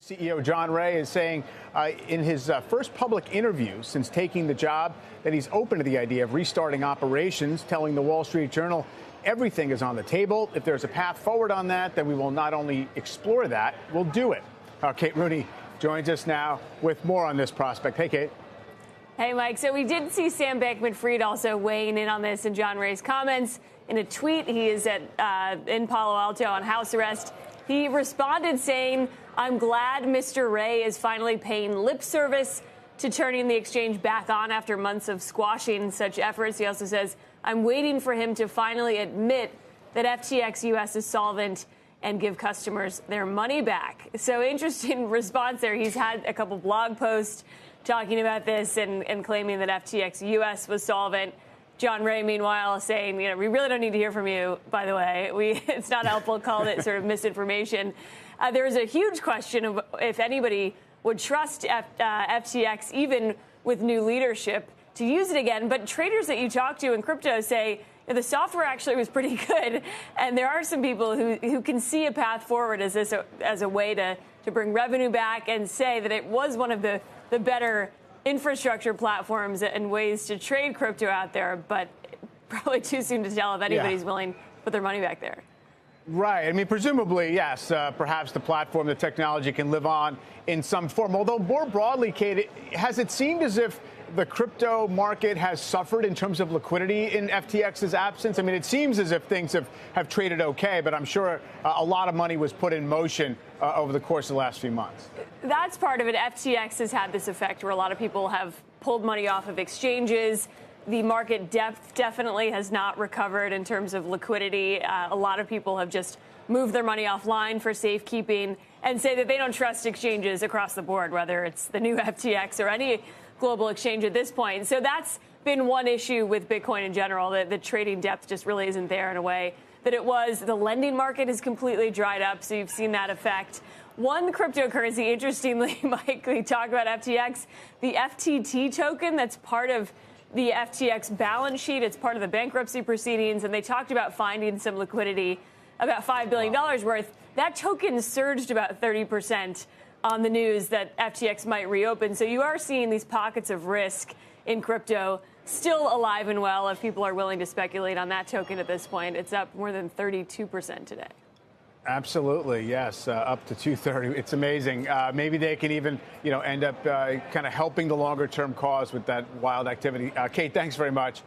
CEO John Ray is saying in his first public interview since taking the job that he's open to the idea of restarting operations, telling the Wall Street Journal everything is on the table. If there's a path forward on that, then we will not only explore that, we'll do it. Kate Rooney joins us now with more on this prospect. Hey, Kate. Hey, Mike. So we did see Sam Bankman-Fried also weighing in on this in John Ray's comments. In a tweet, he is in Palo Alto on house arrest. He responded saying, "I'm glad Mr. Ray is finally paying lip service to turning the exchange back on after months of squashing such efforts." He also says, "I'm waiting for him to finally admit that FTX US is solvent and give customers their money back." So interesting response there. He's had a couple blog posts talking about this and claiming that FTX US was solvent. John Ray, meanwhile, saying, we really don't need to hear from you, by the way. It's not helpful, called it sort of misinformation. There's a huge question of if anybody would trust FTX, even with new leadership, to use it again. But traders that you talk to in crypto say the software actually was pretty good. And there are some people who can see a path forward as a way to bring revenue back and say that it was one of the better infrastructure platforms and ways to trade crypto out there, but probably too soon to tell if anybody's willing to put their money back there. Right. I mean, presumably, yes, perhaps the platform, the technology can live on in some form. Although more broadly, Kate, has it seemed as if the crypto market has suffered in terms of liquidity in FTX's absence? I mean, it seems as if things have traded okay, but I'm sure a lot of money was put in motion over the course of the last few months. That's part of it. FTX has had this effect where a lot of people have pulled money off of exchanges. The market depth definitely has not recovered in terms of liquidity. A lot of people have just moved their money offline for safekeeping and say that they don't trust exchanges across the board, whether it's the new FTX or any global exchange at this point. So that's been one issue with Bitcoin in general, that the trading depth just really isn't there in a way that it was. The lending market is completely dried up, so you've seen that effect. One cryptocurrency, interestingly, Mike, we talk about FTX, the FTT token that's part of the FTX balance sheet. It's part of the bankruptcy proceedings, and they talked about finding some liquidity, about $5 billion worth. That token surged about 30% on the news that FTX might reopen. So you are seeing these pockets of risk in crypto still alive and well. If people are willing to speculate on that token at this point, it's up more than 32% today. Absolutely, yes, up to 230. It's amazing. Maybe they can even, end up kind of helping the longer-term cause with that wild activity. Kate, thanks very much.